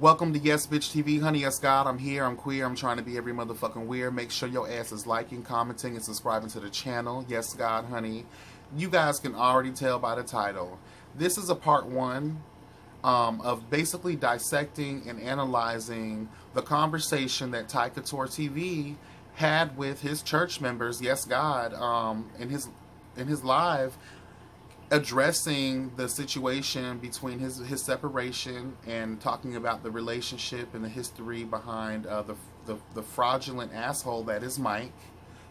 Welcome to Yes Bitch TV, honey. Yes, God, I'm here. I'm queer. I'm trying to be every motherfucking weird. Make sure your ass is liking, commenting, and subscribing to the channel. Yes, God, honey. You guys can already tell by the title. This is a part one of basically dissecting and analyzing the conversation that CoutureTv had with his church members. Yes, God, in his live, addressing the situation between his separation and talking about the relationship and the history behind the fraudulent asshole that is Mike.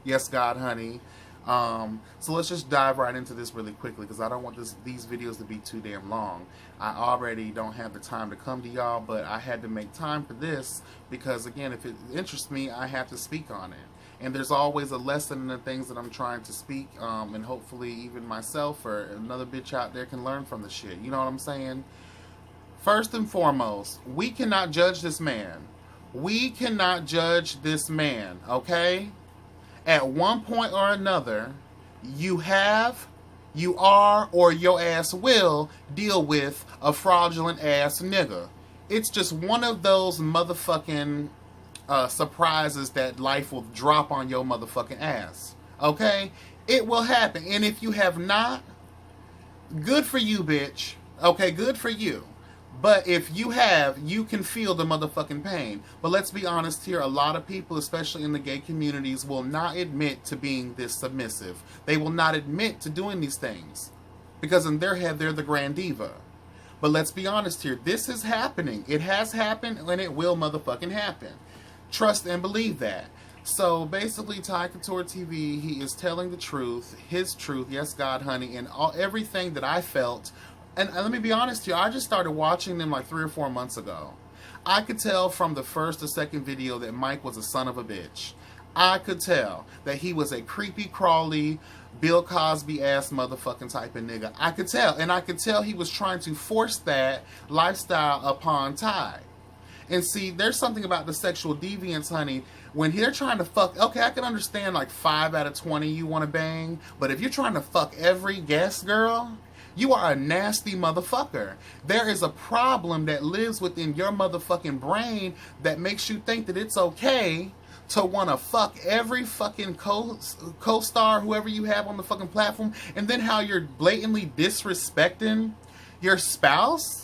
Yes, God, honey. So let's just dive right into this really quickly because I don't want these videos to be too damn long. I already don't have the time to come to y'all, but I had to make time for this because, again, if it interests me, I have to speak on it. And there's always a lesson in the things that I'm trying to speak, and hopefully even myself or another bitch out there can learn from the shit. You know what I'm saying? First and foremost, we cannot judge this man. We cannot judge this man, okay? At one point or another, you have, you are, or your ass will deal with a fraudulent ass nigga. It's just one of those motherfucking surprises that life will drop on your motherfucking ass. Okay? It will happen. And if you have not, good for you, bitch. Okay, good for you. But if you have, you can feel the motherfucking pain. But let's be honest here, a lot of people, especially in the gay communities, will not admit to being this submissive. They will not admit to doing these things. Because in their head, they're the grand diva. But let's be honest here, this is happening. It has happened, and it will motherfucking happen. Trust and believe that. So basically, CoutureTv, he is telling the truth, his truth, yes, God, honey, and everything that I felt. And let me be honest here, I just started watching them like 3 or 4 months ago. I could tell from the first or second video that Mike was a son of a bitch. I could tell that he was a creepy, crawly, Bill Cosby-ass motherfucking type of nigga. I could tell. And I could tell he was trying to force that lifestyle upon Ty. And see, there's something about the sexual deviance, honey. When they're trying to fuck, okay, I can understand like 5 out of 20 you want to bang. But if you're trying to fuck every guest, girl, you are a nasty motherfucker. There is a problem that lives within your motherfucking brain that makes you think that it's okay to want to fuck every fucking co-star, whoever you have on the fucking platform. And then how you're blatantly disrespecting your spouse,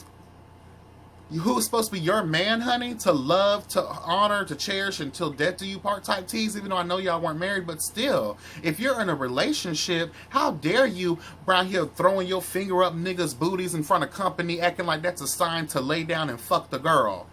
who's supposed to be your man, honey, to love, to honor, to cherish until death do you part type tease, even though I know y'all weren't married, but still, if you're in a relationship, how dare you around here throwing your finger up niggas' booties in front of company, acting like that's a sign to lay down and fuck the girl.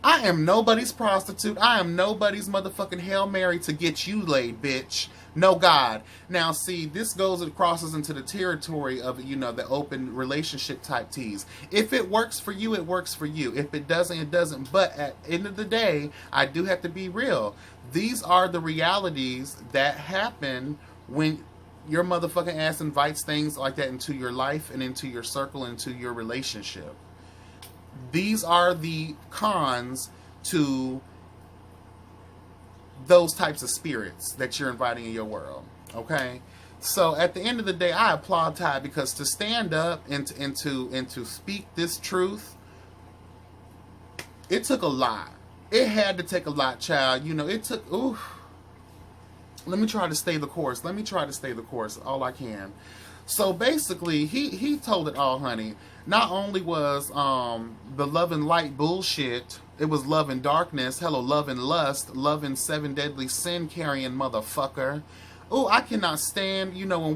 I am nobody's prostitute. I am nobody's motherfucking Hail Mary to get you laid, bitch. No, God. Now, see, this crosses into the territory of, you know, the open relationship type tease. If it works for you, it works for you. If it doesn't, it doesn't. But at the end of the day, I do have to be real. These are the realities that happen when your motherfucking ass invites things like that into your life and into your circle, into your relationship. These are the cons to those types of spirits that you're inviting in your world, okay? So at the end of the day, I applaud Ty because to stand up and to speak this truth, it took a lot. It had to take a lot, child. You know, it took, ooh. Let me try to stay the course. Let me try to stay the course all I can. So basically, he told it all, honey. Not only was the love and light bullshit, it was love and darkness. Hello, love and lust, love and 7 deadly sin carrying motherfucker. Oh, I cannot stand, you know,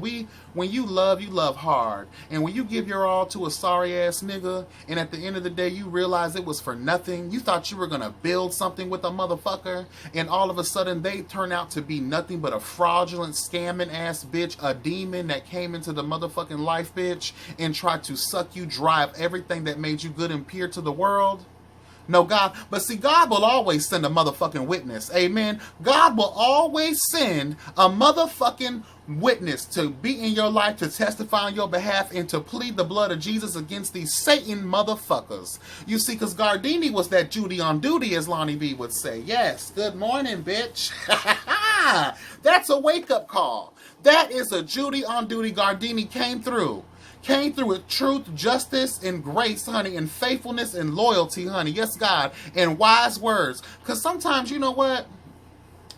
when you love hard. And when you give your all to a sorry ass nigga, and at the end of the day you realize it was for nothing. You thought you were gonna build something with a motherfucker, and all of a sudden they turn out to be nothing but a fraudulent, scamming ass bitch, a demon that came into the motherfucking life, bitch, and tried to suck you dry of everything that made you good and pure to the world. No, God, but see, God will always send a motherfucking witness. Amen. God will always send a motherfucking witness to be in your life, to testify on your behalf, and to plead the blood of Jesus against these Satan motherfuckers. You see, because Gardini was that Judy on duty, as Lonnie B would say. Yes, good morning, bitch. That's a wake-up call. That is a Judy on duty. Gardini came through. Came through with truth, justice, and grace, honey, and faithfulness and loyalty, honey. Yes, God. And wise words. Because sometimes, you know what?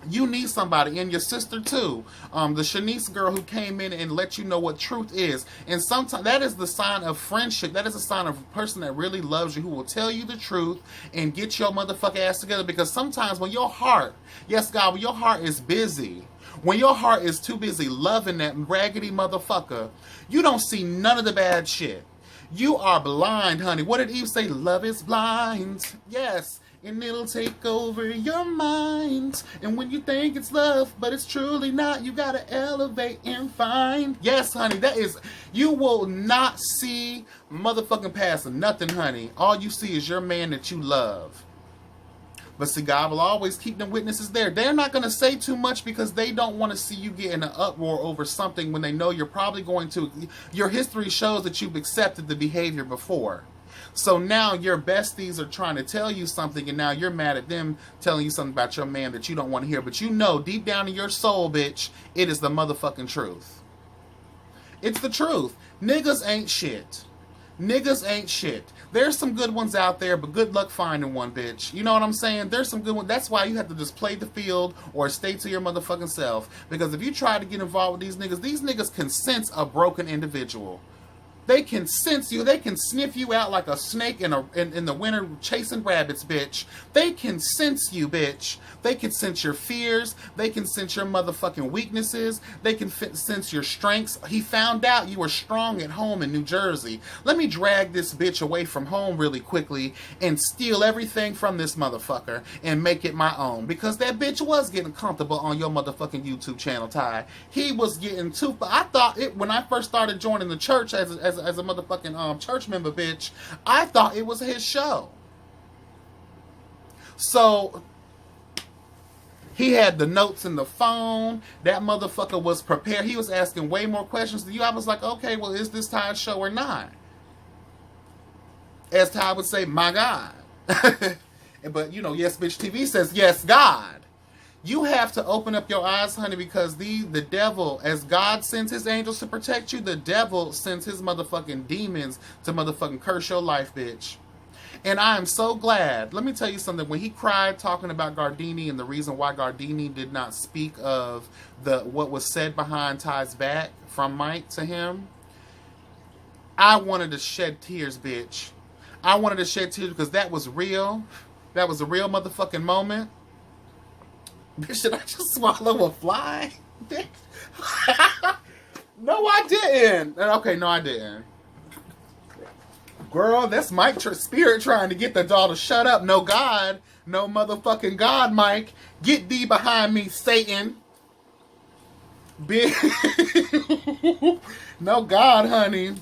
You need somebody, and your sister too. The Shanice girl who came in and let you know what truth is. And sometimes that is the sign of friendship. That is a sign of a person that really loves you, who will tell you the truth and get your motherfucking ass together. Because sometimes when your heart, yes, God, when your heart is busy, when your heart is too busy loving that raggedy motherfucker, you don't see none of the bad shit. You are blind, honey. What did Eve say? Love is blind. Yes. And it'll take over your mind. And when you think it's love, but it's truly not, you gotta elevate and find. Yes, honey, that is, you will not see motherfucking past nothing, honey. All you see is your man that you love. But see, God will always keep them witnesses there. They're not going to say too much because they don't want to see you get in an uproar over something when they know you're probably going to. Your history shows that you've accepted the behavior before. So now your besties are trying to tell you something, and now you're mad at them telling you something about your man that you don't want to hear. But you know deep down in your soul, bitch, it is the motherfucking truth. It's the truth. Niggas ain't shit. Niggas ain't shit. There's some good ones out there, but good luck finding one, bitch. You know what I'm saying? There's some good ones. That's why you have to just play the field or stay to your motherfucking self. Because if you try to get involved with these niggas can sense a broken individual. They can sense you. They can sniff you out like a snake in the winter chasing rabbits, bitch. They can sense you, bitch. They can sense your fears. They can sense your motherfucking weaknesses. They can sense your strengths. He found out you were strong at home in New Jersey. Let me drag this bitch away from home really quickly and steal everything from this motherfucker and make it my own. Because that bitch was getting comfortable on your motherfucking YouTube channel, Ty. He was getting too... I thought it when I first started joining the church as a motherfucking church member, bitch, I thought it was his show. So he had the notes in the phone. That motherfucker was prepared. He was asking way more questions than you. I was like, okay, well, is this Ty's show or not? As Ty would say, my God. But, you know, Yes Bitch TV says, yes, God. You have to open up your eyes, honey, because the devil, as God sends his angels to protect you, the devil sends his motherfucking demons to motherfucking curse your life, bitch. And I am so glad. Let me tell you something. When he cried talking about Gardini and the reason why Gardini did not speak of what was said behind Ty's back from Mike to him, I wanted to shed tears, bitch. I wanted to shed tears because that was real. That was a real motherfucking moment. Bitch, did I just swallow a fly? No, I didn't. Okay, no, I didn't. Girl, that's Mike's spirit trying to get the doll to shut up. No God. No motherfucking God, Mike. Get thee behind me, Satan. Bitch. No God, honey.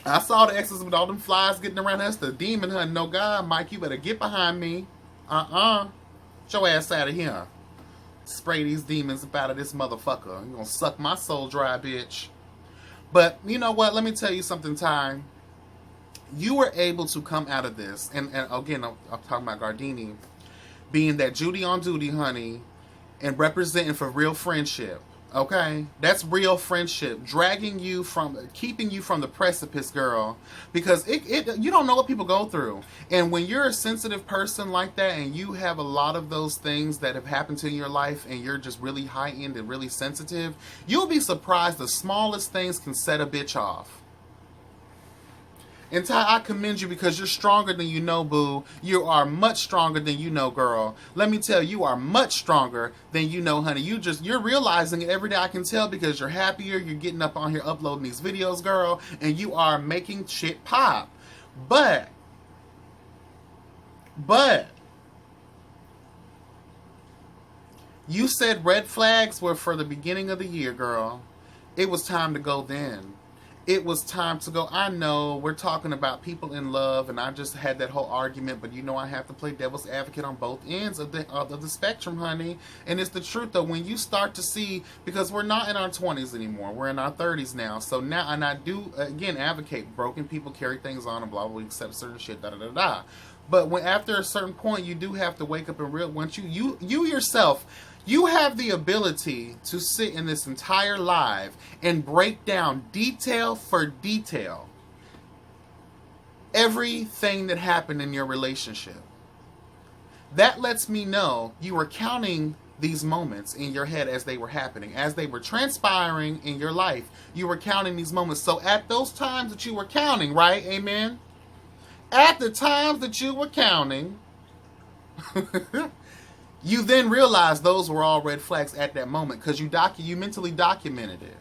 I saw the exorcism with all them flies getting around. That's the demon, honey. No God, Mike. You better get behind me. Get your ass out of here. Spray these demons up out of this motherfucker. You gonna suck my soul dry, bitch. But you know what? Let me tell you something, Ty. You were able to come out of this, and again, I'm talking about Gardini, being that Judy on duty, honey, and representing for real friendship. Okay, that's real friendship. Keeping you from the precipice, girl, because you don't know what people go through. And when you're a sensitive person like that, and you have a lot of those things that have happened to you in your life, and you're just really high end and really sensitive, you'll be surprised the smallest things can set a bitch off. And Ty, I commend you because you're stronger than you know, boo. You are much stronger than you know, girl. Let me tell you, you are much stronger than you know, honey. You're realizing it every day. I can tell because you're happier. You're getting up on here uploading these videos, girl. And you are making shit pop. But, you said red flags were for the beginning of the year, girl. It was time to go then. It was time to go. I know we're talking about people in love, and I just had that whole argument, but you know I have to play devil's advocate on both ends of the spectrum, honey. And it's the truth, though. When you start to see, because we're not in our 20s anymore, we're in our 30s now. So now, and I do, again, advocate broken people carry things on and blah, blah, accept certain shit, da, da, da, da. But when after a certain point, you do have to wake up and real. Once you yourself, you have the ability to sit in this entire live and break down detail for detail everything that happened in your relationship. That lets me know you were counting these moments in your head as they were happening, as they were transpiring in your life. You were counting these moments. So at those times that you were counting, right? Amen. At the times that you were counting, you then realized those were all red flags at that moment because you mentally documented it.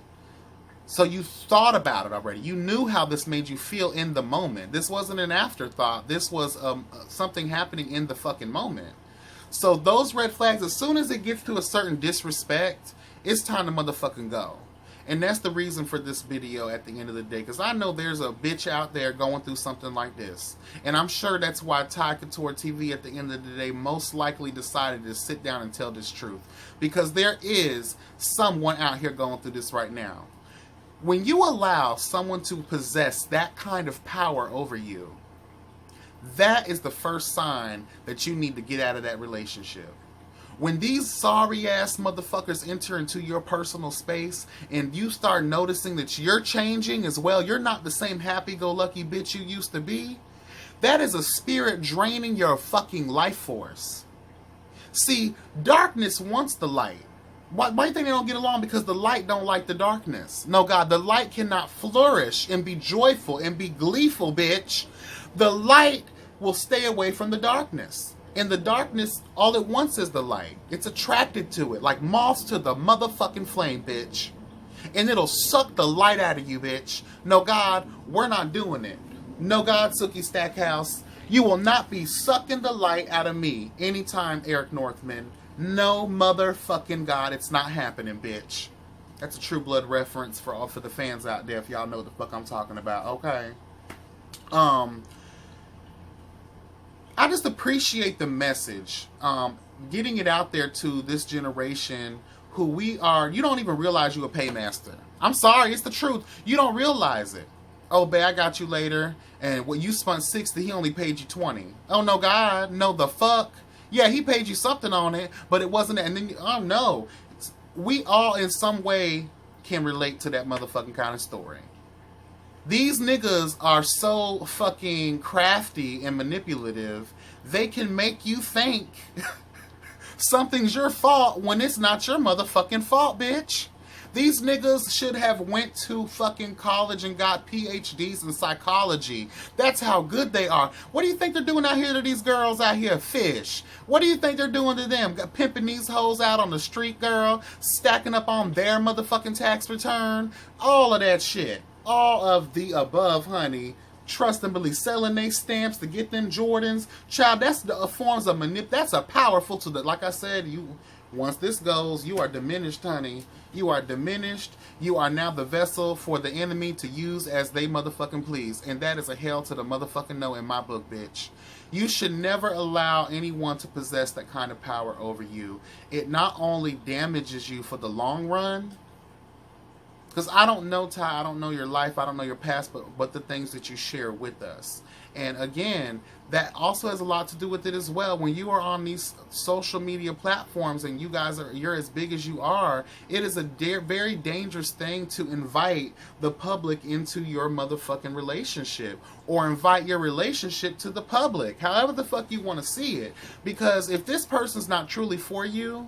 So you thought about it already. You knew how this made you feel in the moment. This wasn't an afterthought. This was something happening in the fucking moment. So those red flags, as soon as it gets to a certain disrespect, it's time to motherfucking go. And that's the reason for this video at the end of the day. Because I know there's a bitch out there going through something like this. And I'm sure that's why CoutureTv at the end of the day most likely decided to sit down and tell this truth. Because there is someone out here going through this right now. When you allow someone to possess that kind of power over you, that is the first sign that you need to get out of that relationship. When these sorry ass motherfuckers enter into your personal space and you start noticing that you're changing as well, you're not the same happy-go-lucky bitch you used to be, that is a spirit draining your fucking life force. See, darkness wants the light. Why do you think they don't get along? Because the light don't like the darkness. No, God, the light cannot flourish and be joyful and be gleeful, bitch. The light will stay away from the darkness. And the darkness, all it wants is the light. It's attracted to it, like moths to the motherfucking flame, bitch. And it'll suck the light out of you, bitch. No, God, we're not doing it. No, God, Sookie Stackhouse, you will not be sucking the light out of me anytime, Eric Northman. No motherfucking God, it's not happening, bitch. That's a True Blood reference for the fans out there, if y'all know what the fuck I'm talking about, okay? I just appreciate the message, getting it out there to this generation who we are. You don't even realize you a paymaster. I'm sorry, it's the truth. You don't realize it. Oh, babe, I got you later, and when you spent 60, he only paid you 20. Oh, no, God, no, the fuck. Yeah, he paid you something on it, but it wasn't. And then, oh no, we all in some way can relate to that motherfucking kind of story. These niggas are so fucking crafty and manipulative, they can make you think something's your fault when it's not your motherfucking fault, bitch. These niggas should have went to fucking college and got PhDs in psychology. That's how good they are. What do you think they're doing out here to these girls out here? Fish. What do you think they're doing to them? Pimping these hoes out on the street, girl. Stacking up on their motherfucking tax return. All of that shit. All of the above, honey. Trust and believe. Selling they stamps to get them Jordans. Child, that's the forms of that's a powerful to the, like I said, once this goes, you are diminished, honey. You are diminished. You are now the vessel for the enemy to use as they motherfucking please. And that is a hell to the motherfucking no in my book, bitch. You should never allow anyone to possess that kind of power over you. It not only damages you for the long run, because I don't know, Ty, I don't know your life, I don't know your past, but the things that you share with us. And again, that also has a lot to do with it as well. When you are on these social media platforms and you're as big as you are, it is a very dangerous thing to invite the public into your motherfucking relationship, or invite your relationship to the public, however the fuck you want to see it. Because if this person's not truly for you,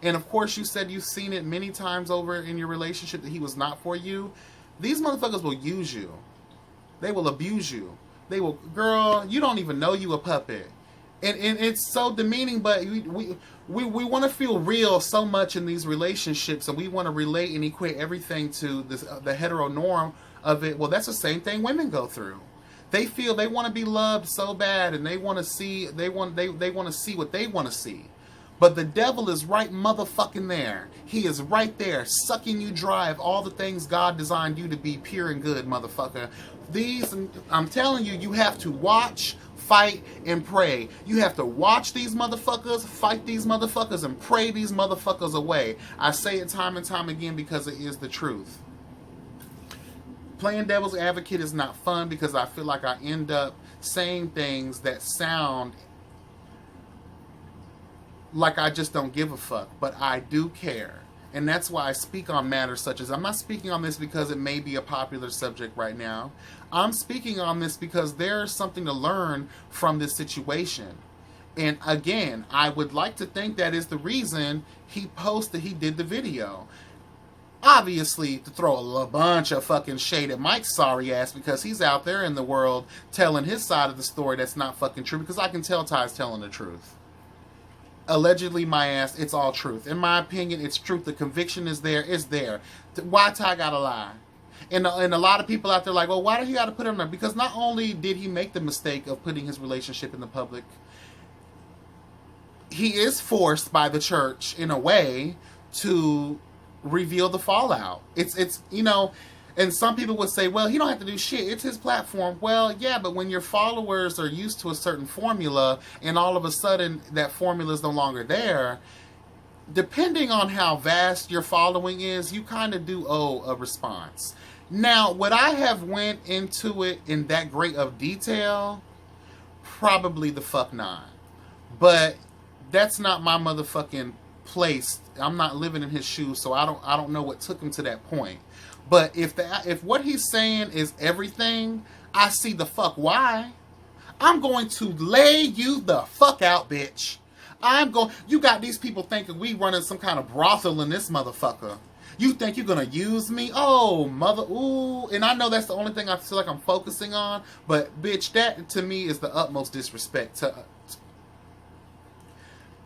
and of course you said you've seen it many times over in your relationship that he was not for you, these motherfuckers will use you. They will abuse you. They will, girl, you don't even know you a puppet. And it's so demeaning, but we want to feel real so much in these relationships, and we want to relate and equate everything to this, the hetero norm of it. Well, that's the same thing women go through. They feel they want to be loved so bad, and they want to see, they want to see what they want to see. But the devil is right motherfucking there. He is right there, sucking you dry of all the things God designed you to be pure and good, motherfucker. I'm telling you, you have to watch, fight, and pray. You have to watch these motherfuckers, fight these motherfuckers, and pray these motherfuckers away. I say it time and time again because it is the truth. Playing devil's advocate is not fun because I feel like I end up saying things that sound like I just don't give a fuck, but I do care. And that's why I speak on matters such as, I'm not speaking on this because it may be a popular subject right now. I'm speaking on this because there's something to learn from this situation. And again, I would like to think that is the reason he did the video. Obviously, to throw a bunch of fucking shade at Mike's sorry ass because he's out there in the world telling his side of the story that's not fucking true, because I can tell Ty's telling the truth. Allegedly, my ass, it's all truth. In my opinion, it's truth. The conviction is there. It's there. Why Ty gotta lie? And a lot of people out there like, well, why did he gotta put him there? Because not only did he make the mistake of putting his relationship in the public, he is forced by the church in a way to reveal the fallout. It's you know, and some people would say, well, he don't have to do shit. It's his platform. Well, yeah, but when your followers are used to a certain formula and all of a sudden that formula is no longer there, depending on how vast your following is, you kind of do owe a response. Now, would I have went into it in that great of detail? Probably the fuck not. But that's not my motherfucking place. I'm not living in his shoes, so I don't know what took him to that point. But if what he's saying is everything, I see the fuck why. I'm going to lay you the fuck out, bitch. You got these people thinking we running some kind of brothel in this motherfucker. You think you're gonna use me? Oh, mother, ooh. And I know that's the only thing I feel like I'm focusing on, but bitch, that to me is the utmost disrespect.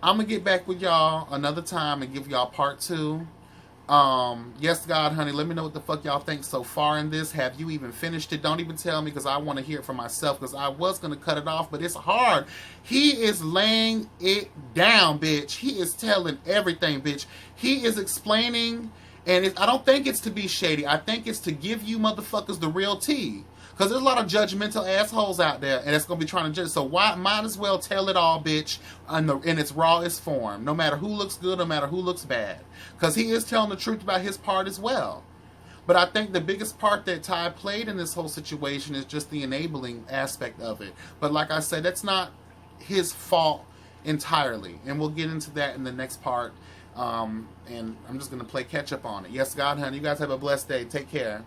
I'm gonna get back with y'all another time and give y'all part 2. Yes, God, honey, let me know what the fuck y'all think so far in this. Have you even finished it? Don't even tell me, because I want to hear it for myself, because I was going to cut it off, but it's hard. He is laying it down, bitch. He is telling everything, bitch. He is explaining, and I don't think it's to be shady. I think it's to give you motherfuckers the real tea. Because there's a lot of judgmental assholes out there, and it's going to be trying to judge. So might as well tell it all, bitch, in its rawest form. No matter who looks good, no matter who looks bad. Because he is telling the truth about his part as well. But I think the biggest part that Ty played in this whole situation is just the enabling aspect of it. But like I said, that's not his fault entirely. And we'll get into that in the next part. And I'm just going to play catch up on it. Yes, God, honey, you guys have a blessed day. Take care.